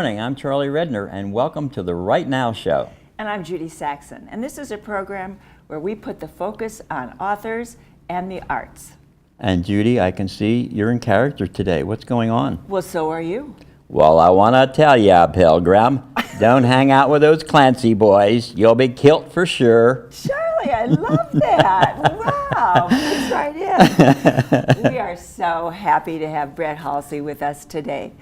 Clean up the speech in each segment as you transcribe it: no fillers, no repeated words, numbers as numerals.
morning. I'm Charlie Redner, and welcome to the Right Now Show. And I'm Judy Saxon, and this is a program where we put the focus on authors and the arts. And Judy, I can see you're in character today. What's going on? Well, so are you. Well, I want to tell you, Pilgrim, don't hang out with those Clancy boys. You'll be killed for sure. Charlie, I love that. Wow, fits right in. We are so happy to have Brett Halsey with us today.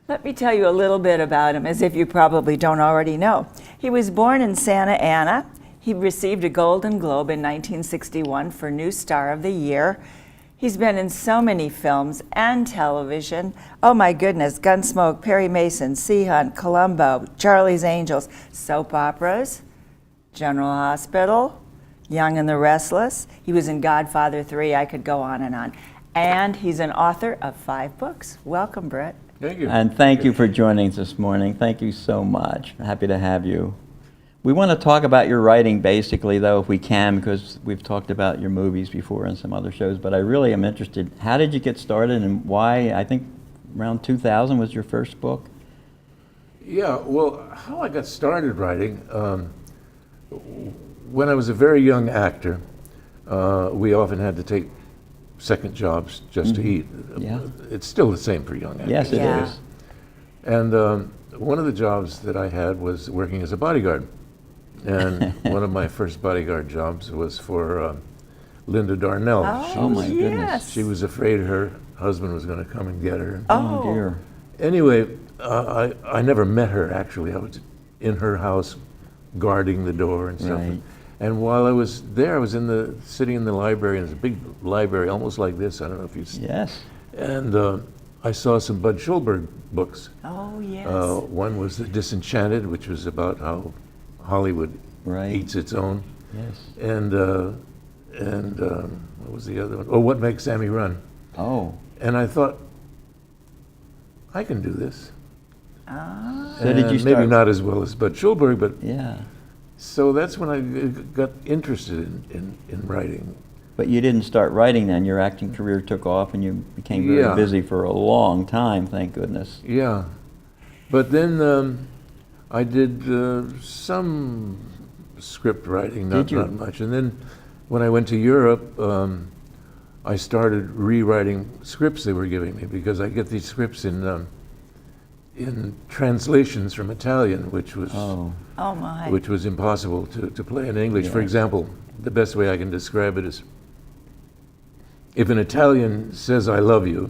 Let me tell you a little bit about him, as if you probably don't already know. He was born in Santa Ana. He received a Golden Globe in 1961 for New Star of the Year. He's been in so many films and television. Oh my goodness, Gunsmoke, Perry Mason, Sea Hunt, Columbo, Charlie's Angels, soap operas, General Hospital, Young and the Restless. He was in Godfather 3, I could go on. And he's an author of 5 books. Welcome, Brett. Thank you. And thank you for joining us this morning. Thank you so much. Happy to have you. We want to talk about your writing basically, though, if we can, because we've talked about your movies before and some other shows, but I really am interested. How did you get started and why? I think around 2000 was your first book? Yeah, well, how I got started writing, when I was a very young actor, we often had to take second jobs just to eat. Yeah. It's still the same for young actors. Yes, it is. And one of the jobs that I had was working as a bodyguard. And one of my first bodyguard jobs was for Linda Darnell. Oh my goodness. She was afraid her husband was going to come and get her. Oh dear. Anyway, I never met her actually. I was in her house guarding the door and stuff. Right. And while I was there, I was sitting in the library, and it's a big library, almost like this. I don't know if you've seen. Yes. And I saw some Bud Schulberg books. Oh, yes. One was The Disenchanted, which was about how Hollywood eats its own. Yes. And what was the other one? Oh, What Makes Sammy Run? Oh. And I thought, I can do this. So did you start? Maybe not as well as Bud Schulberg, but Yeah. so that's when I got interested in writing. But you didn't start writing then. Your acting career took off and you became very busy for a long time, thank goodness. Yeah. But then I did some script writing, not much. And then when I went to Europe, I started rewriting scripts they were giving me, because I get these scripts in translations from Italian, which was which was impossible to play in English. Yes. For example, the best way I can describe it is, if an Italian says "I love you,"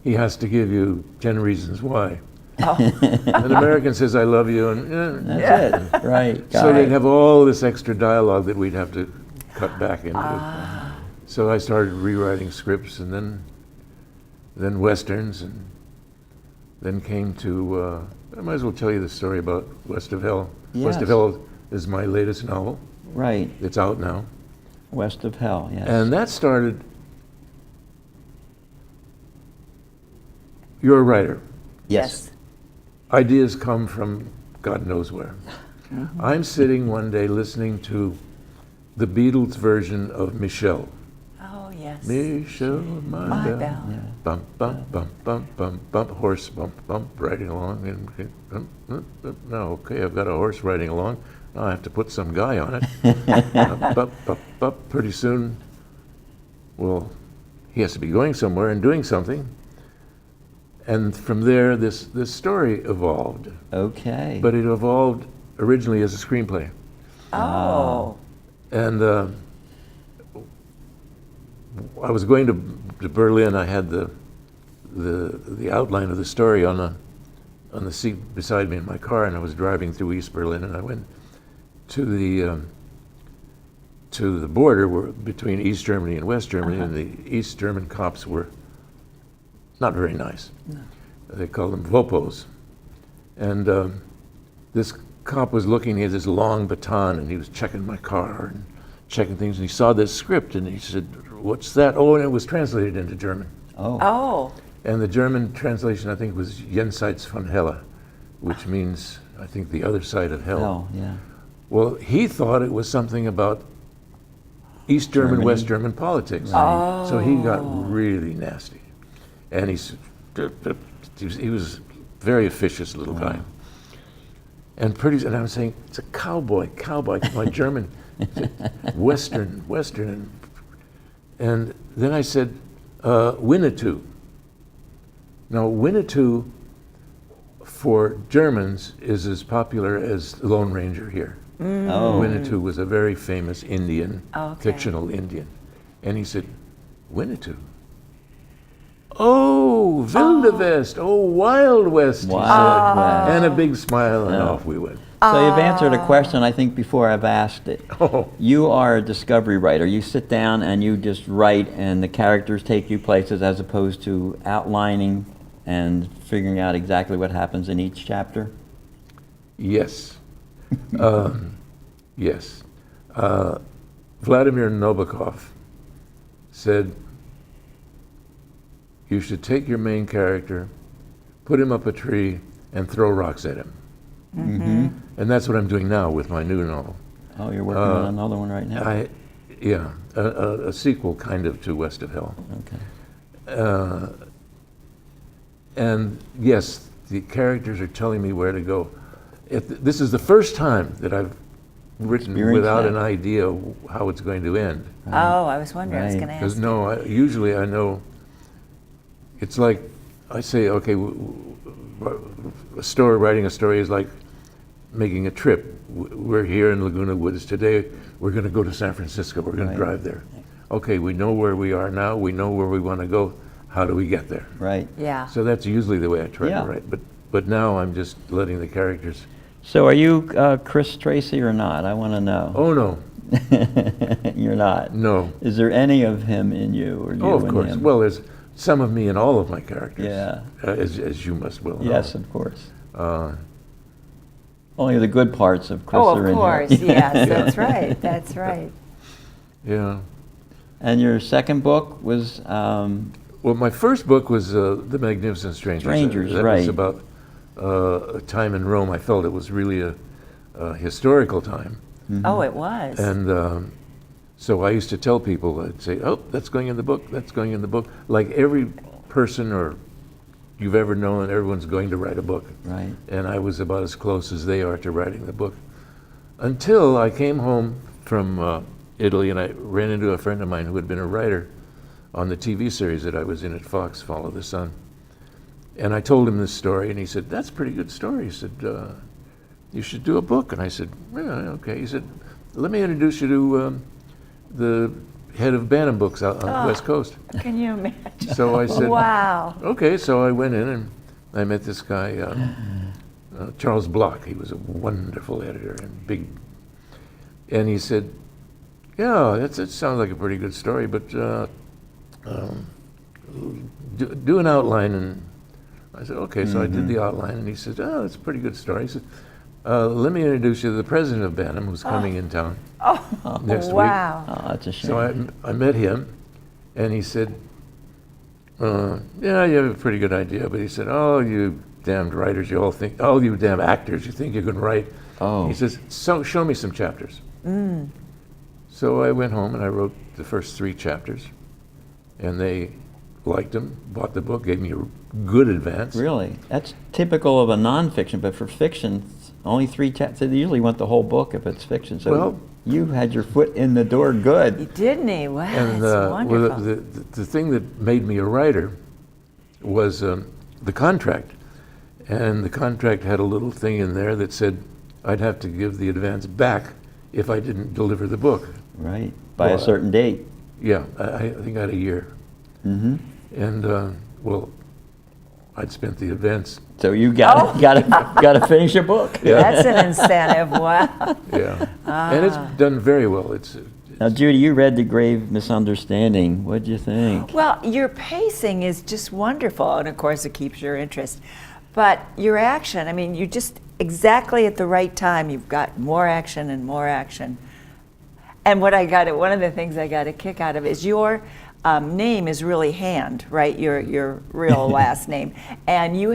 he has to give you 10 reasons why. An American says "I love you," and That's it. Right. so they'd have all this extra dialogue that we'd have to cut back into. So I started rewriting scripts, and then westerns, and then came to, I might as well tell you the story about West of Hell. Yes. West of Hell is my latest novel. Right. It's out now. West of Hell, yes. And that started, you're a writer. Yes. Ideas come from God knows where. I'm sitting one day listening to the Beatles version of Michelle. Oh, yes. Michelle, my belle. Belle. Bump, bump, bump, bump, bump, bump, horse, bump, bump, riding along. No, okay, I've got a horse riding along. Now I have to put some guy on it. Bump, bump, bump. Pretty soon, well, he has to be going somewhere and doing something. And from there, this story evolved. Okay. But it evolved originally as a screenplay. Oh. And I was going to Berlin. I had the outline of the story on the seat beside me in my car, and I was driving through East Berlin, and I went to the border between East Germany and West Germany, and the East German cops were not very nice. No. They called them Vopos. And this cop was looking, he had this long baton, and he was checking my car and checking things, and he saw this script, and he said, "What's that?" Oh, and it was translated into German. Oh. And the German translation, I think, was Jenseits von Hölle, which means, I think, the other side of hell. Hell, yeah. Well, he thought it was something about East German, Germany. West German politics. Right. So he got really nasty. And he was a very officious little guy. And and I was saying, it's a cowboy, my German, Western. And then I said, Winnetou. Now, Winnetou for Germans is as popular as the Lone Ranger here. Oh. Winnetou was a very famous Indian, Okay. fictional Indian. And he said, Winnetou? Oh, Wilde West, oh, Wild West, he Wild said. West. And a big smile, and Yeah. off we went. So you've answered a question I think before I've asked it. Oh, You are a discovery writer. You sit down and you just write, and the characters take you places, as opposed to outlining and figuring out exactly what happens in each chapter. yes. Yes. Vladimir Nabokov said, you should take your main character, put him up a tree, and throw rocks at him. Mm-hmm. And that's what I'm doing now with my new novel. Oh, you're working on another one right now. A sequel kind of to West of Hell. Okay. And yes, the characters are telling me where to go. This is the first time that I've written Experienced without that. an idea how it's going to end. Oh, I was wondering. I was Right. going to Because ask. usually I know, it's like, I say, okay, writing a story is like making a trip. We're here in Laguna Woods today. We're going to go to San Francisco. We're going Right. to drive there. Okay, we know where we are now. We know where we want to go. How do we get there? Right. Yeah. So that's usually the way I try Yeah. to write. But now I'm just letting the characters. So are you Chris Tracy or not? I want to know. Oh no, You're not. no. Is there any of him in you, or you Oh, of in course. him? Well, there's some of me in all of my characters. Yeah. As you must well know. Yes, of course. Uh, Only the good parts of Chris Oh, are of in course. here. Yes, that's right. That's right. yeah. And your second book was Well, my first book was The Magnificent Strangers. Strangers, that right. was about a time in Rome. I felt it was really a historical time. Oh, it was. And so I used to tell people, I'd say, oh, that's going in the book, that's going in the book. Like every person or you've ever known, everyone's going to write a book. right. And I was about as close as they are to writing the book. Until I came home from Italy and I ran into a friend of mine who had been a writer on the TV series that I was in at Fox, Follow the Sun. And I told him this story and he said, that's a pretty good story. He said, you should do a book. And I said, yeah, okay. He said, let me introduce you to the head of Bantam Books out on the West Coast. Can you imagine? So I said, Wow. okay. So I went in and I met this guy, Charles Bloch. He was a wonderful editor and big. And he said, yeah, it sounds like a pretty good story, but do an outline. And I said, okay. So I did the outline and he said, oh, that's a pretty good story. He said, let me introduce you to the president of Bantam who's coming in town next week. Wow. Oh, that's a shame. So I met him, and he said, yeah, you have a pretty good idea. But he said, oh, you damned writers, you all think, oh, you damn actors, you think you can write. Oh. He says, so show me some chapters. So I went home and I wrote the first 3 chapters, and they liked them, bought the book, gave me a good advance. Really? That's typical of a nonfiction, but for fiction, only 3 chapters. They usually want the whole book if it's fiction. So Well- you had your foot in the door good. Didn't he? Wow, And that's wonderful. well, the thing that made me a writer was the contract. And the contract had a little thing in there that said I'd have to give the advance back if I didn't deliver the book. Right. By Well, a certain date. Yeah, I think I had a year. Mm-hmm. And, well, I'd spent the advance. So you got to finish a book. That's an incentive. Wow. Yeah. And it's done very well. It's Now, Judy, you read The Grave Misunderstanding. What'd you think? Well, your pacing is just wonderful, and of course it keeps your interest. But your action, I mean, you just exactly at the right time, you've got more action and more action. And one of the things I got a kick out of is your name is really Hand, right? Your real last name. And you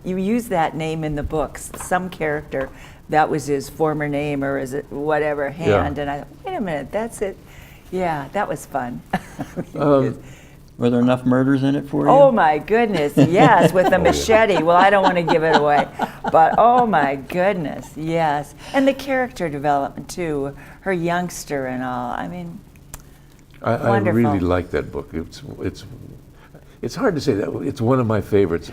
used that name in the books. Some character, that was his former name, or is it whatever, Hand. Yeah. And I thought, wait a minute, that's it. Yeah, that was fun. Were there enough murders in it for you? Oh my goodness, yes, with a yeah. machete. Well, I don't want to give it away, but oh my goodness, yes. And the character development too, her youngster and all. I mean, I wonderful. really like that book. It's hard to say that it's one of my favorites.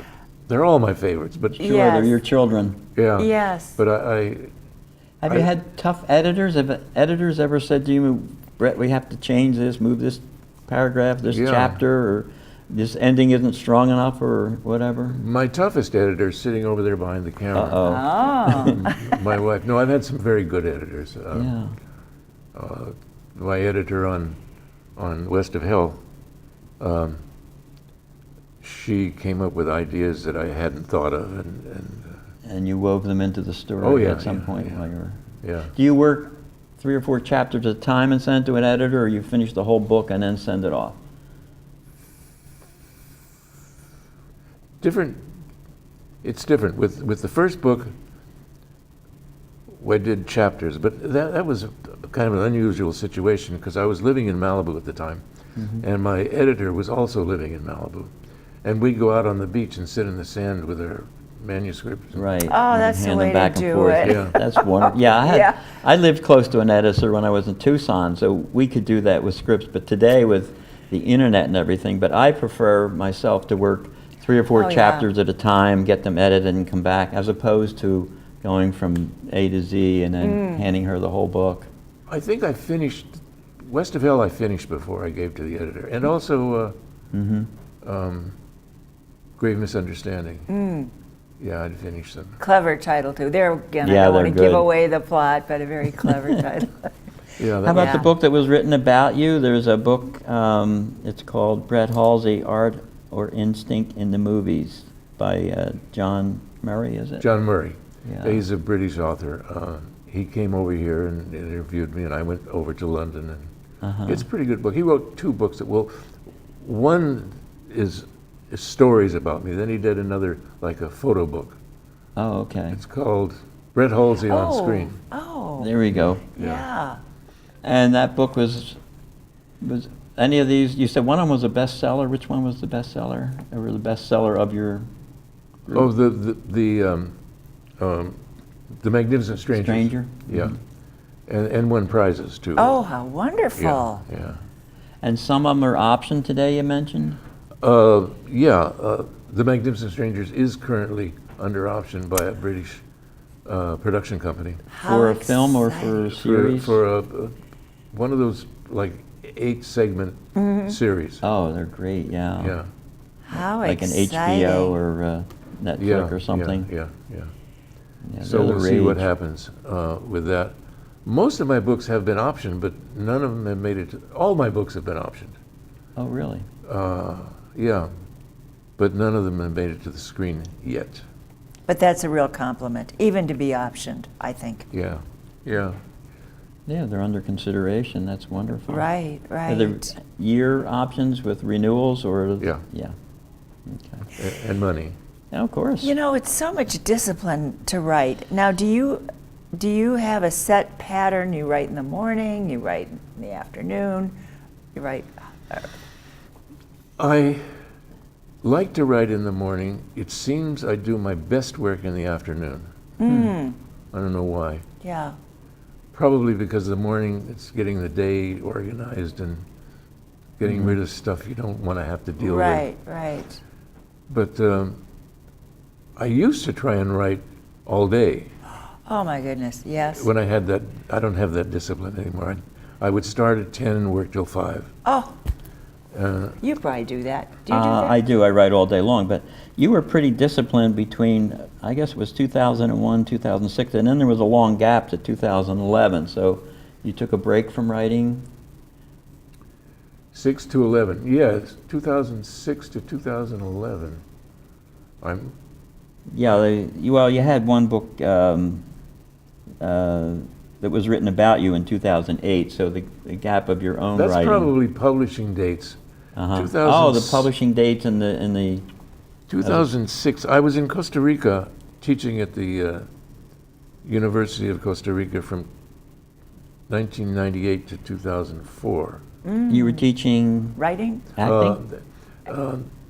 They're all my favorites, but Sure, Yes. they're your children. yeah. Yes. But Have you had tough editors? Have editors ever said to you, Brett, we have to change this, move this paragraph, this Yeah. chapter, or this ending isn't strong enough, or whatever? my toughest editor is sitting over there behind the camera. Uh-oh. Oh, My wife. No, I've had some very good editors. Yeah. My editor on West of Hell, she came up with ideas that I hadn't thought of, And you wove them into the story Oh, yeah, at some yeah, point yeah. while you were... yeah. Do you work 3 or 4 chapters at a time and send it to an editor, or you finish the whole book and then send it off? Different. It's different. With the first book, I did chapters, but that was kind of an unusual situation because I was living in Malibu at the time, and my editor was also living in Malibu, and we'd go out on the beach and sit in the sand with our manuscripts. Right. Oh, and that's the hand way them to back and do forth. it. Yeah. That's wonderful. Yeah, Yeah. I lived close to an editor when I was in Tucson, so we could do that with scripts. But today with the internet and everything, but I prefer myself to work 3 or 4 Oh, yeah. chapters at a time, get them edited and come back, as opposed to going from A to Z and then handing her the whole book. I think I finished West of Hell. I finished before I gave to the editor, and also Grave Misunderstanding. Yeah, I'd finished them. clever title too. There again, I Yeah, don't want to they're give good. away the plot, but a very clever title. Yeah, How about Yeah. the book that was written about you? There's a book, it's called Brett Halsey, Art or Instinct in the Movies by John Murray, is it? John Murray. Yeah. He's a British author. He came over here and interviewed me, and I went over to London. And it's a pretty good book. He wrote 2 books that one is stories about me. Then he did another, like a photo book. Oh, okay. It's called Brett Halsey on Screen. Oh, There we go. yeah. And that book was any of these, you said one of them was a bestseller. Which one was the bestseller? Or the bestseller of your group? Oh, the Magnificent Stranger. Stranger? Yeah, and won prizes too. Oh, how yeah, wonderful. yeah. And some of them are optioned today, you mentioned? The Magnificent Strangers is currently under option by a British production company How For a film or for a exciting. series? for one of those like 8-segment series. Oh, they're great, yeah. Yeah, How Like an exciting. HBO or Netflix yeah, or something. Yeah. Yeah, So they're the we'll see what rage. happens with that. Most of my books have been optioned, but none of them have made it. All my books have been optioned. Oh, really? Yeah, but none of them have made it to the screen yet. But that's a real compliment, even to be optioned, I think. Yeah. Yeah, they're under consideration. That's wonderful. Right, Are there right. year options with renewals or? Yeah. Yeah. Okay. And money. Yeah, of course. You know, it's so much discipline to write. Now, do you have a set pattern? You write in the morning, you write in the afternoon, you write... I like to write in the morning. It seems I do my best work in the afternoon. I don't know why. Yeah. Probably because the morning it's getting the day organized and getting rid of stuff you don't want to have to deal with. Right, right. But I used to try and write all day. Oh, my goodness, yes. When I had that, I don't have that discipline anymore. I would start at 10 and work till 5. Oh, you probably do that. Do you do that? I do. I write all day long. But you were pretty disciplined between, I guess it was 2001, 2006, and then there was a long gap to 2011. So you took a break from writing? 6 to 11. Yes, 2006 to 2011. Yeah, you had one book that was written about you in 2008, so the gap of your own That's writing. probably publishing dates. Uh-huh. 2000 Oh, the publishing dates and the 2006. I was in Costa Rica teaching at the University of Costa Rica from 1998 to 2004. You were teaching Writing? acting?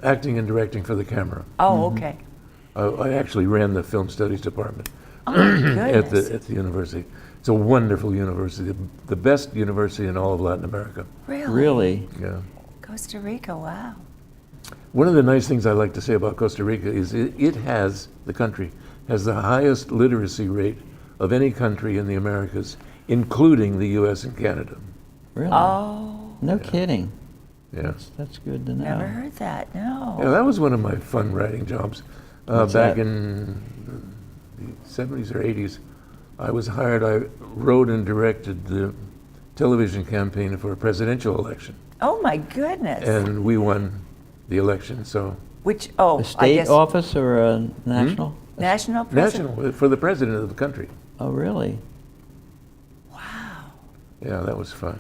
Acting and directing for the camera. Oh, okay. I actually ran the film studies department Oh, my at goodness. the university. It's a wonderful university, the best university in all of Latin America. Really? Yeah. Costa Rica, wow. One of the nice things I like to say about Costa Rica is the country has the highest literacy rate of any country in the Americas, including the U.S. and Canada. Really? Oh, No kidding. Yeah. That's good to know. never heard that, no. Yeah, that was one of my fun writing jobs. What's Back that? in the 70s or 80s, I was hired, I wrote and directed the television campaign for a presidential election. Oh, my goodness. And we won the election, so Which, oh, A I state guess, office or a national? national president? national, for the president of the country. Oh, really? Wow. Yeah, that was fun.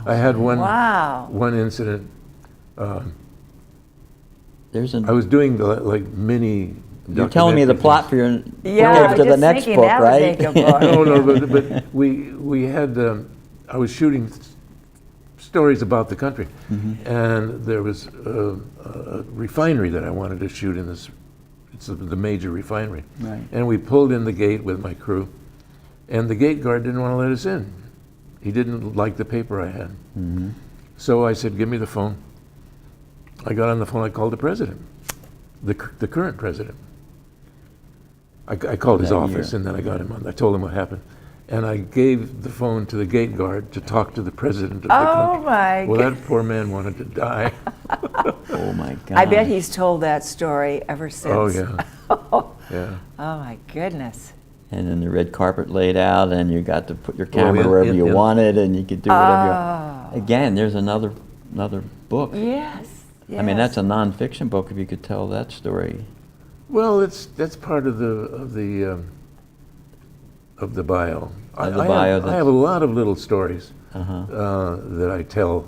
I had Wow. one incident. There's I an. was doing like mini. You're telling me the documentaries. plot for your Yeah, to I was the just next thinking book, that would right? make a book. No, but we had. I was shooting stories about the country, and there was a refinery that I wanted to shoot in this. It's the major refinery, Right. and we pulled in the gate with my crew, and the gate guard didn't want to let us in. He didn't like the paper I had. So I said, "Give me the phone." I got on the phone. I called the president, the current president. I called his That office, year. and then I got him on. I told him what happened, and I gave the phone to the gate guard to talk to the president of the Oh, country. my Well, that poor man wanted to die. Oh my God. I bet he's told that story ever since. Oh yeah, yeah. Oh, my goodness. And then the red carpet laid out, and you got to put your Well, camera wherever you in- wanted, and you could do whatever. Oh. Again, there's another book. Yes. I mean, yes. that's a nonfiction book if you could tell that story. Well, that's part of the bio. Of the bio, I have a lot of little stories Uh-huh. that I tell.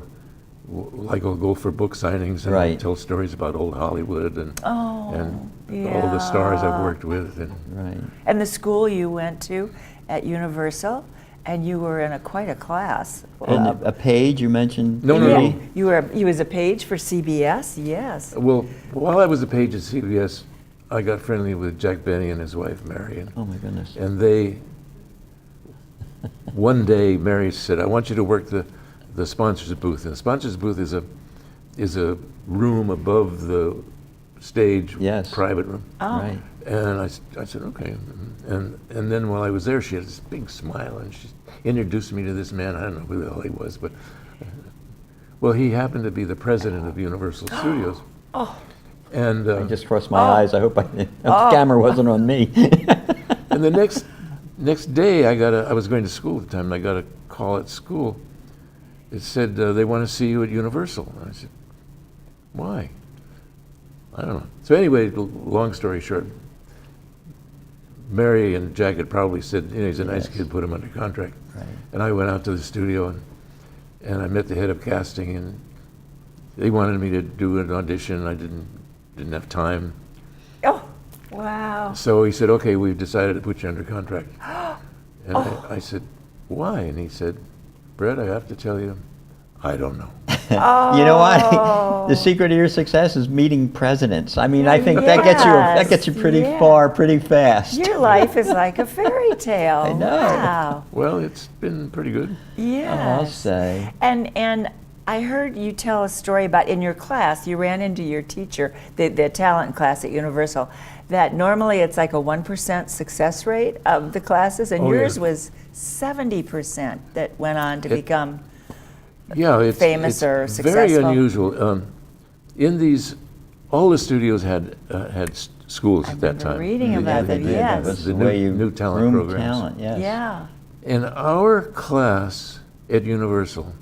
Like I'll go for book signings and I'll Right. tell stories about old Hollywood and Oh, all the stars I've yeah. worked with. And Right. And the school you went to at Universal, and you were in quite a class. And a page you mentioned. No, no, Yeah, no. you was a page for CBS, yes. well, while I was a page at CBS, I got friendly with Jack Benny and his wife Mary, Oh my goodness. and they. One day, Mary said, "I want you to work the sponsors booth." And the sponsors booth is a room above the stage, Yes. private room. Oh. Right. And I said, okay. And then while I was there, she had this big smile, and she introduced me to this man. I don't know who the hell he was, but well, he happened to be the president of Universal Studios. Oh. And I just crossed my Oh. eyes. I hope the camera wasn't on me. and the next day, I was going to school at the time, and I got a call at school. It said they want to see you at Universal. And I said, why? I don't know. So anyway, long story short, Mary and Jack had probably said, he's a nice Yes. kid, put him under contract. Right. And I went out to the studio and I met the head of casting, and they wanted me to do an audition. I didn't have time. Oh, wow. So he said, okay, we've decided to put you under contract. And I said, why? And he said, Brett, I have to tell you, I don't know. You know what? The secret of your success is meeting presidents. I mean, I think that Yes, gets you pretty yeah. far, pretty fast. Your life is like a fairy tale. I know. Wow. Well, it's been pretty good. Yes. I'll say. And I heard you tell a story about in your class, you ran into your teacher, the talent class at Universal, that normally it's like a 1% success rate of the classes, and Oh, yours yeah. was 70% that went on to It- become. Yeah, it's Famous it's or very successful? unusual. In these, all the studios had schools I at that remember time. reading about they that, did. yes. That was The the way new- you new talent groom programs. talent, yes. Yeah. And our class at Universal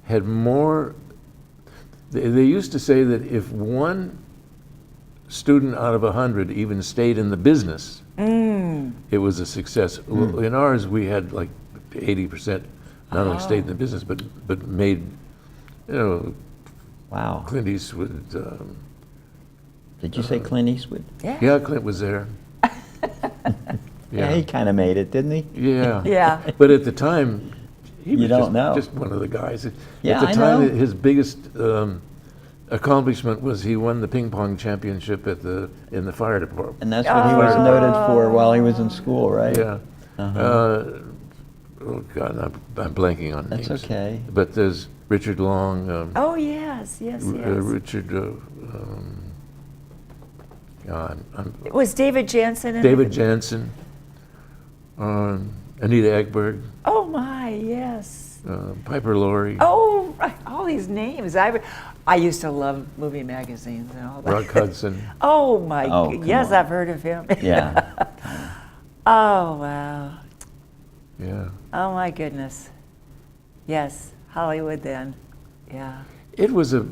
had more. They used to say that if one student out of 100 even stayed in the business, it was a success. Well, in ours, we had like 80% not only stayed in the business, but made, Wow. Clint Eastwood. Did you say Clint Eastwood? Yeah. Yeah, Clint was there. Yeah, he kind of made it, didn't he? Yeah. Yeah. But at the time, He was don't know. just one of the guys. Yeah, At the I time, know. his biggest accomplishment was he won the ping pong championship in the fire department. And that's what he was noted for while he was in school, right? Yeah. Uh-huh. Oh God, I'm blanking on That's names. okay. But there's Richard Long. Oh, yes, yes, yes. Richard. Was David Jansen in David it? Jansen. Anita Ekberg. Oh, my, yes. Piper Laurie. Oh, right, all these names. I used to love movie magazines and all that. Rock Hudson. Oh, my, Oh, come yes, on. I've heard of him. Yeah. Oh, wow. Yeah. Oh, my goodness. Yes, Hollywood then. Yeah. It was the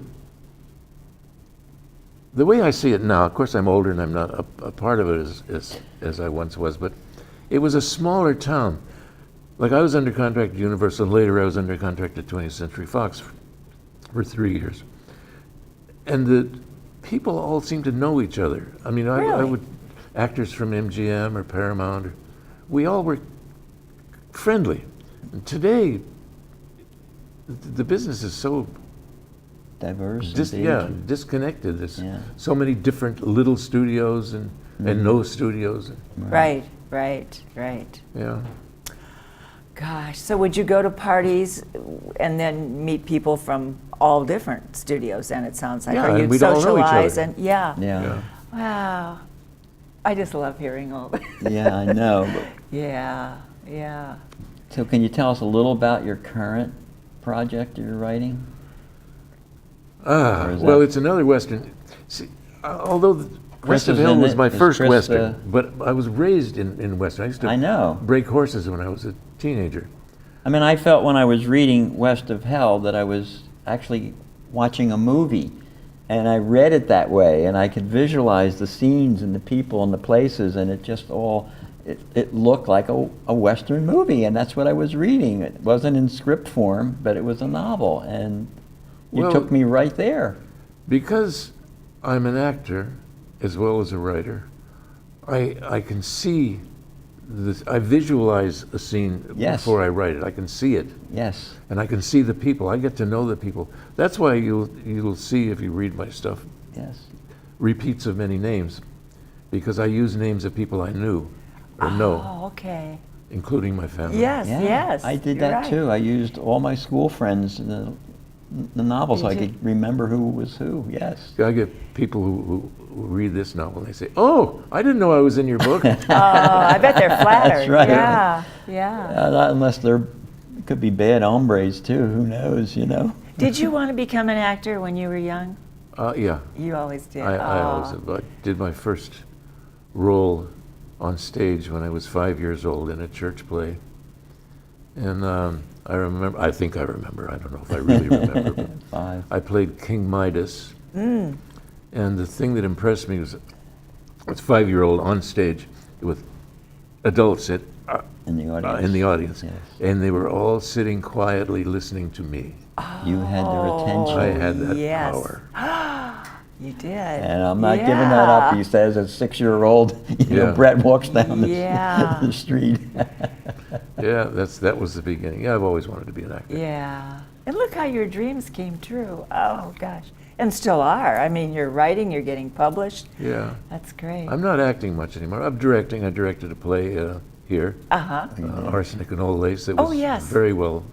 way I see it now, of course I'm older and I'm not a part of it as I once was, but it was a smaller town. Like I was under contract at Universal, later I was under contract at 20th Century Fox for 3 years. And the people all seemed to know each other. I mean, I Really? would, actors from MGM or Paramount, we all were friendly. And today, the business is so Diverse. indeed. disconnected. There's Yeah. so many different little studios and no studios. Right, right, right. Yeah. Gosh, so would you go to parties and then meet people from all different studios? And it sounds like, Yeah, or and you'd we'd all know each socialize other. and yeah. Yeah. Wow, I just love hearing all that. Yeah, I know. But- Yeah, yeah. So can you tell us a little about your current project you're writing? Or is Well, that- it's another Western. See, although Chris West of is Hill in was it. my Is first Chris, Western, but I was raised in Western. I used to I know. break horses when I was a teenager. I mean, I felt when I was reading West of Hell that I was actually watching a movie. And I read it that way, and I could visualize the scenes and the people and the places, and it just all, it looked like a Western movie, and that's what I was reading. It wasn't in script form, but it was a novel, and you Well- took me right there. Because I'm an actor as well as a writer, I can see this, I visualize a scene Yes. before I write it. I can see it, Yes. and I can see the people. I get to know the people. That's why you'll see, if you read my stuff, Yes. repeats of many names, because I use names of people I knew or know, Oh, okay. including my family. Yes, Yeah, yes. I did you're that right. too. I used all my school friends in the novel so I Did you? could remember who was who. Yes. I get people who read this novel and they say, "Oh, I didn't know I was in your book." Oh, I bet they're flattered. right. Yeah, yeah. Not unless they're could be bad hombres too. Who knows? You know. Did you want to become an actor when you were young? Yeah, You always did. I always I did my first role on stage when I was 5 years old in a church play, and I remember. I think I remember. I don't know if I really remember. But 5. I played King Midas, and the thing that impressed me was I was 5-year-old on stage with adults In the audience. in the audience, Yes. and they were all sitting quietly listening to me. You had their attention. I had that yes. power. You did. And I'm not giving that up, he says, as 6-year-old, Yeah. Brett walks down Yeah. the street. Yeah, that was the beginning. Yeah, I've always wanted to be an actor. Yeah. And look how your dreams came true. Oh, gosh. And still are. I mean, you're writing, you're getting published. Yeah. That's great. I'm not acting much anymore. I'm directing. I directed a play here, Uh-huh. Arsenic and Old Lace, that Oh, was yes. very well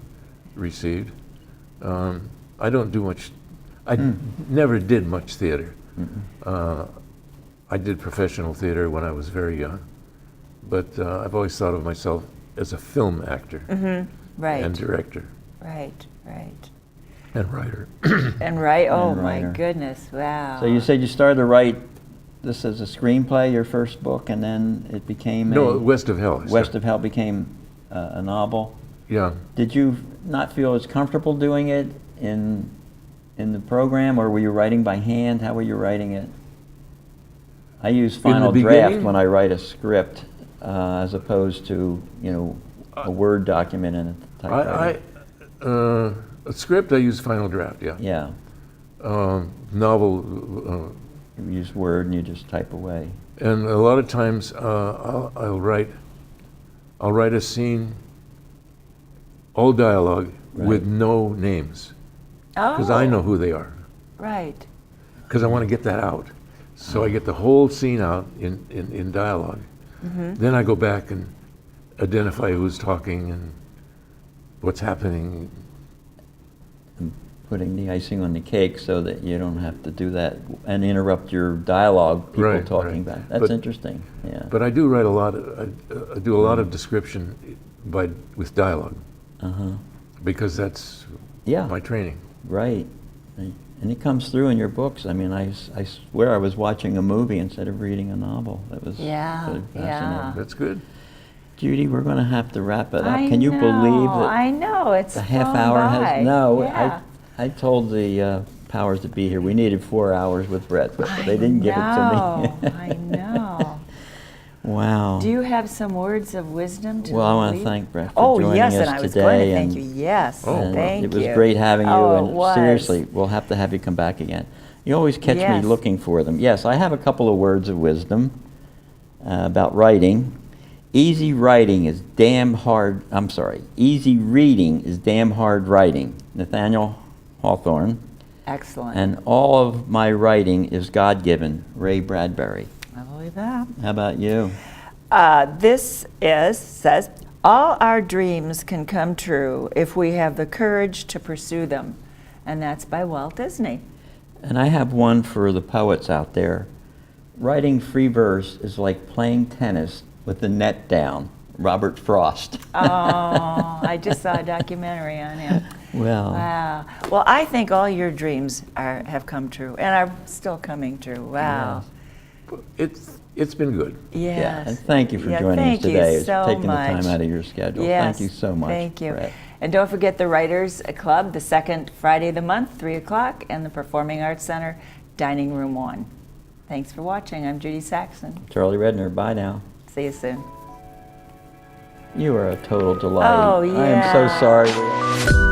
received. I don't do much, I never did much theater. I did professional theater when I was very young, but I've always thought of myself as a film actor Right. and director Right, right. and writer. And right, oh And my writer. goodness, wow. So you said you started to write this as a screenplay, your first book, and then it became No, West of Hell. I West said. of Hell became a novel. Yeah. Did you not feel as comfortable doing it in the program, or were you writing by hand? How were you writing it? I use Final Draft beginning? when I write a script, as opposed to a Word document in a typewriter. A script, I use Final Draft, yeah. Yeah, Novel, you use Word and you just type away. and a lot of times I'll write a scene all dialogue with Right. no names, Oh. because I know who they are, Right. because I want to get that out. So I get the whole scene out in dialogue. Mm-hmm. Then I go back and identify who's talking and what's happening. Putting the icing on the cake so that you don't have to do that and interrupt your dialogue, people Right, talking right. back. That's But- interesting, yeah. But I do write a lot. I do a lot of description with dialogue, Uh-huh. because that's Yeah, my training. right. And it comes through in your books. I mean, I swear I was watching a movie instead of reading a novel. That was Yeah, really yeah. fascinating. That's good. Judy, we're going to have to wrap it up. I Can you believe know, that I know, it's the half flown hour by. has... No, Yeah. I told the powers that be here we needed 4 hours with Brett, but they didn't give it to me. I know. Wow. Do you have some words of wisdom to Well, I want to leave? thank Brett for Oh, joining yes, us and I was today. going to thank and- you. Yes, Oh, thank It you. was great having you, Oh, it and was. seriously, we'll have to have you come back again. You always catch Yes. me looking for them. Yes, I have a couple of words of wisdom about writing. Easy writing is damn hard, I'm sorry, easy reading is damn hard writing. Nathaniel Hawthorne. Excellent. And all of my writing is God-given. Ray Bradbury. I believe that. How about you? This says, all our dreams can come true if we have the courage to pursue them. And that's by Walt Disney. And I have one for the poets out there. Writing free verse is like playing tennis with the net down. Robert Frost. Oh, I just saw a documentary on him. Well, Wow. Well, I think all your dreams have come true and are still coming true. Wow. It's been good. Yes. yeah. And thank you for Yeah, joining us thank you today. so Taking much. the time out of your schedule. Yes, Thank you so much. Thank you. Brett. And don't forget the Writers Club, the second Friday of the month, 3 o'clock, and the Performing Arts Center, Dining Room 1. Thanks for watching. I'm Judy Saxon. Charlie Redner, bye now. See you soon. You are a total delight. Oh, I am so yeah. sorry.